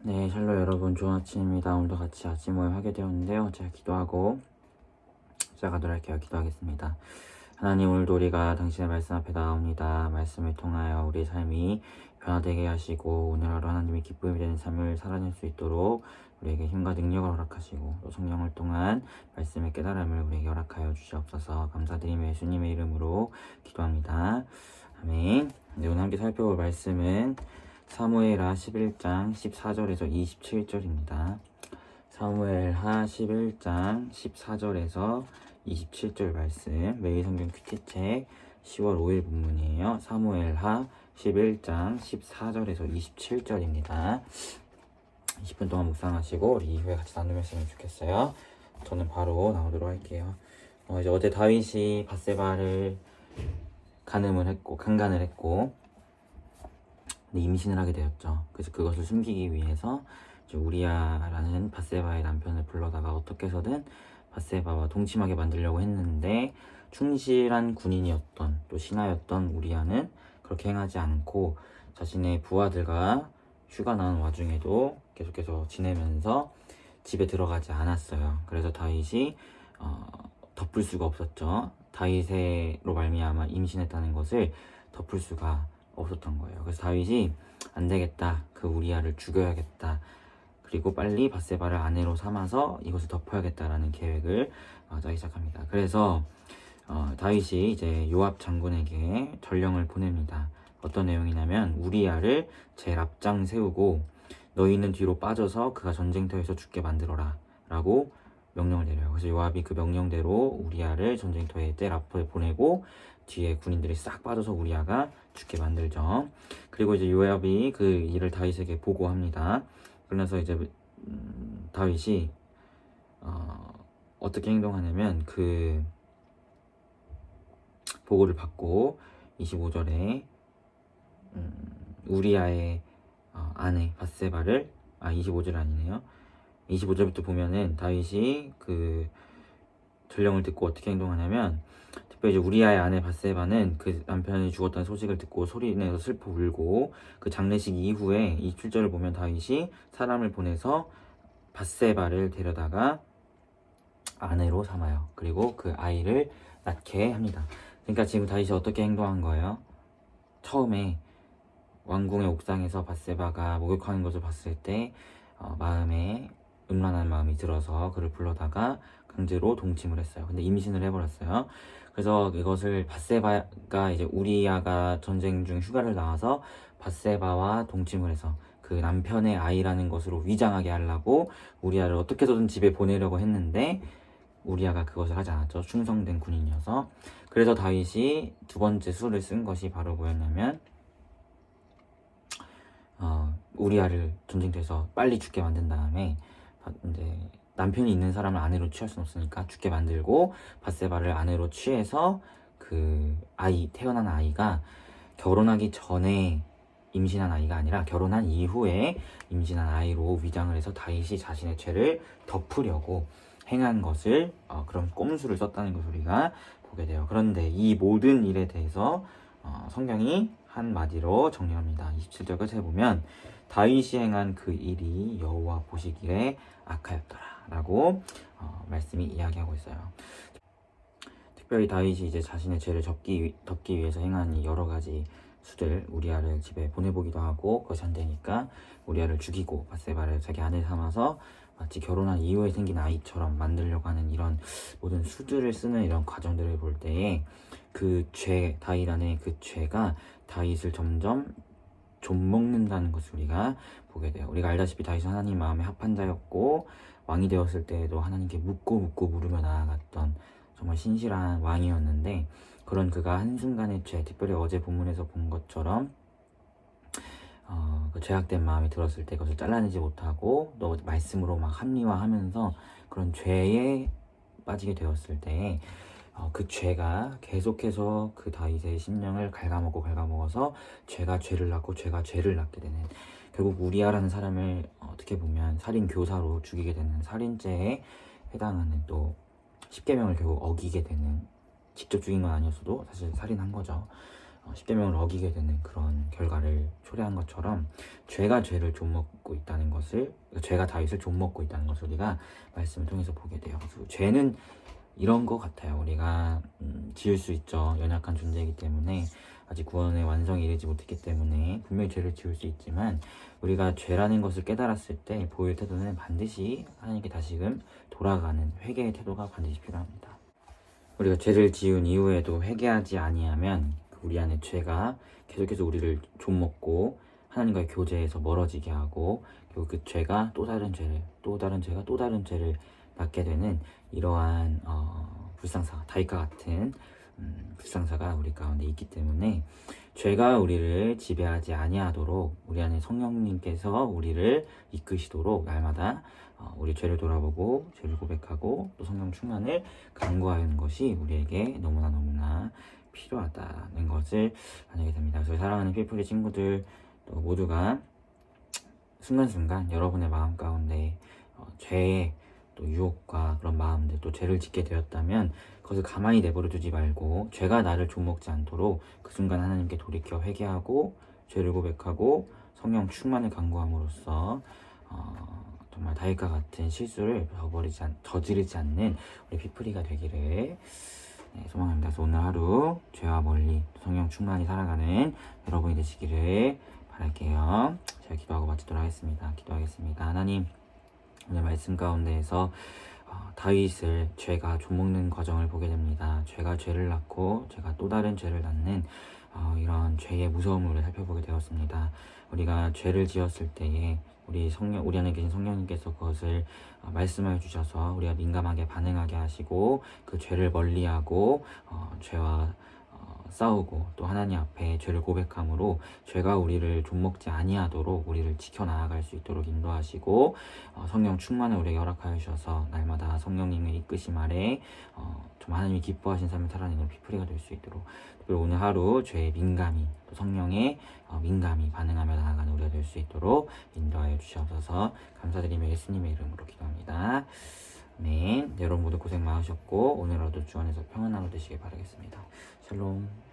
네, 샬롬 여러분, 좋은 아침입니다. 오늘도 같이 아침 모임 하게 되었는데요. 제가 기도하고 시작하도록 할게요. 기도하겠습니다. 하나님, 오늘도 우리가 당신의 말씀 앞에 나옵니다. 말씀을 통하여 우리의 삶이 변화되게 하시고 오늘 하루 하나님의 기쁨이 되는 삶을 살아낼 수 있도록 우리에게 힘과 능력을 허락하시고 또 성령을 통한 말씀의 깨달음을 우리에게 허락하여 주시옵소서. 감사드리며 예수님의 이름으로 기도합니다. 아멘. 네, 오늘 함께 살펴볼 말씀은 사무엘하 11장 14절에서 27절입니다. 사무엘하 11장 14절에서 27절 말씀, 매일 성경 큐티책 10월 5일 본문이에요. 사무엘하 11장 14절에서 27절입니다. 20분 동안 묵상하시고 우리 이후에 같이 나누셨으면 좋겠어요. 저는 바로 나오도록 할게요. 이제 어제 다윗이 밧세바를 간음을 했고 강간을 했고 임신을 하게 되었죠. 그래서 그것을 숨기기 위해서 이제 우리야라는 밧세바의 남편을 불러다가 어떻게 해서든 밧세바와 동침하게 만들려고 했는데 충실한 군인이었던 또 신하였던 우리야는 그렇게 행하지 않고 자신의 부하들과 휴가 나온 와중에도 계속해서 지내면서 집에 들어가지 않았어요. 그래서 다윗이 덮을 수가 없었죠. 다윗으로 말미암아 임신했다는 것을 덮을 수가 없었던 거예요. 그래서 다윗이 안 되겠다, 그 우리아를 죽여야겠다, 그리고 빨리 밧세바를 아내로 삼아서 이것을 덮어야겠다라는 계획을 짜기 시작합니다. 그래서 다윗이 이제 요압 장군에게 전령을 보냅니다. 어떤 내용이냐면 우리아를 제일 앞장 세우고 너희는 뒤로 빠져서 그가 전쟁터에서 죽게 만들어라 라고 명령을 내려요. 그래서 요압이 그 명령대로 우리아를 전쟁터에 제일 앞에 보내고 뒤에 군인들이 싹 빠져서 우리아가 죽게 만들죠. 그리고 이제 요압이 그 일을 다윗에게 보고합니다. 그러면서 이제 다윗이 어떻게 행동하냐면 그 보고를 받고 25절에 우리아의 아내 밧세바를 25절 아니네요. 25절부터 보면은 다윗이 그 전령을 듣고 어떻게 행동하냐면 특별히 이제 우리아의 아내 밧세바는 그 남편이 죽었다는 소식을 듣고 소리내서 슬퍼 울고 그 장례식 이후에 27절을 보면 다윗이 사람을 보내서 밧세바를 데려다가 아내로 삼아요. 그리고 그 아이를 낳게 합니다. 그러니까 지금 다윗이 어떻게 행동한 거예요? 처음에 왕궁의 옥상에서 밧세바가 목욕하는 것을 봤을 때 마음에 음란한 마음이 들어서 그를 불러다가 강제로 동침을 했어요. 근데 임신을 해버렸어요. 그래서 이것을 밧세바가 이제 우리야가 전쟁 중 휴가를 나와서 밧세바와 동침을 해서 그 남편의 아이라는 것으로 위장하게 하려고 우리야를 어떻게 해서든 집에 보내려고 했는데 우리야가 그것을 하지 않았죠. 충성된 군인이어서. 그래서 다윗이 두 번째 수를 쓴 것이 바로 뭐였냐면 우리아를 전쟁터에서 빨리 죽게 만든 다음에 이제 남편이 있는 사람을 아내로 취할 수는 없으니까 죽게 만들고 밧세바를 아내로 취해서 그 아이 태어난 아이가 결혼하기 전에 임신한 아이가 아니라 결혼한 이후에 임신한 아이로 위장을 해서 다윗이 자신의 죄를 덮으려고 행한 것을 그런 꼼수를 썼다는 것을 우리가 보게 돼요. 그런데 이 모든 일에 대해서 성경이 한마디로 정리합니다. 27절 끝에 보면 다윗이 행한 그 일이 여호와 보시기에 악하였더라 라고 말씀이 이야기하고 있어요. 특별히 다윗이 이제 자신의 죄를 덮기 위해서 행한 이 여러 가지 수들, 우리아를 집에 보내보기도 하고 그것이 안 되니까 우리아를 죽이고 밧세바를 자기 아내 삼아서 마치 결혼한 이후에 생긴 아이처럼 만들려고 하는 이런 모든 수들을 쓰는 이런 과정들을 볼 때에 그 죄, 다윗 안에 그 죄가 다윗을 점점 좀먹는다는 것을 우리가 보게 돼요. 우리가 알다시피 다윗은 하나님 마음에 합한 자였고 왕이 되었을 때에도 하나님께 묻고 물으며 나아갔던 정말 신실한 왕이었는데 그런 그가 한순간의 죄, 특별히 어제 본문에서 본 것처럼 그 죄악된 마음이 들었을 때 그것을 잘라내지 못하고 또 말씀으로 막 합리화하면서 그런 죄에 빠지게 되었을 때 그 죄가 계속해서 그 다윗의 심령을 갉아먹어서 죄가 죄를 낳고 죄가 죄를 낳게 되는, 결국 우리아라는 사람을 어떻게 보면 살인 교사로 죽이게 되는 살인죄에 해당하는, 또 십계명을 결국 어기게 되는, 직접 죽인 건 아니었어도 사실 살인한 거죠. 십계명을 어기게 되는 그런 결과를 초래한 것처럼 죄가 죄를 좀먹고 있다는 것을, 죄가 다윗을 좀먹고 있다는 것을 우리가 말씀을 통해서 보게 돼요. 그래서 죄는 이런 것 같아요. 우리가 지을 수 있죠. 연약한 존재이기 때문에, 아직 구원의 완성에 이르지 못했기 때문에 분명히 죄를 지을 수 있지만, 우리가 죄라는 것을 깨달았을 때 보일 태도는 반드시 하나님께 다시금 돌아가는 회개의 태도가 반드시 필요합니다. 우리가 죄를 지은 이후에도 회개하지 아니하면 우리 안에 죄가 계속해서 우리를 좀먹고 하나님과의 교제에서 멀어지게 하고, 그리고 그 죄가 또 다른 죄를, 또 다른 죄가 또 다른 죄를 낳게 되는 이러한 불상사, 다윗과 같은 불상사가 우리 가운데 있기 때문에, 죄가 우리를 지배하지 아니하도록 우리 안에 성령님께서 우리를 이끄시도록 날마다 우리 죄를 돌아보고 죄를 고백하고 또 성령 충만을 간구하는 것이 우리에게 너무나 필요하다는 것을 알게 됩니다. 그래서 사랑하는 피플리 친구들, 또 모두가 순간순간 여러분의 마음 가운데 죄의 또 유혹과 그런 마음들, 또 죄를 짓게 되었다면 그것을 가만히 내버려 두지 말고, 죄가 나를 좀먹지 않도록 그 순간 하나님께 돌이켜 회개하고 죄를 고백하고 성령 충만을 간구함으로써 정말 다윗과 같은 실수를 저지르지 않는 우리 피플리가 되기를 소망합니다. 그래서 오늘 하루 죄와 멀리 성령 충만히 살아가는 여러분이 되시기를 바랄게요. 제가 기도하고 마치도록 하겠습니다. 기도하겠습니다. 하나님, 오늘 말씀 가운데에서 다윗을 죄가 좀먹는 과정을 보게 됩니다. 죄가 죄를 낳고 죄가 또 다른 죄를 낳는 이런 죄의 무서움을 우리가 살펴보게 되었습니다. 우리가 죄를 지었을 때에 우리 안에 계신 성령님께서 그것을 말씀해 주셔서 우리가 민감하게 반응하게 하시고, 그 죄를 멀리하고 죄와 싸우고 또 하나님 앞에 죄를 고백함으로 죄가 우리를 좀먹지 아니하도록 우리를 지켜나아갈 수 있도록 인도하시고, 성령 충만을 우리에게 허락하여 주셔서 날마다 성령님의 이끄심 아래 정말 하나님이 기뻐하신 삶을 살아내는 피플리가 될 수 있도록, 특별히 오늘 하루 죄에 민감히 또 성령에 민감히 반응하며 나아가는 우리가 될 수 있도록 인도하여 주시옵소서. 감사드리며 예수님의 이름으로 기도합니다. 네, 여러분 모두 고생 많으셨고 오늘 하루도 주 안에서 평안하루 되시길 바라겠습니다. 샬롬.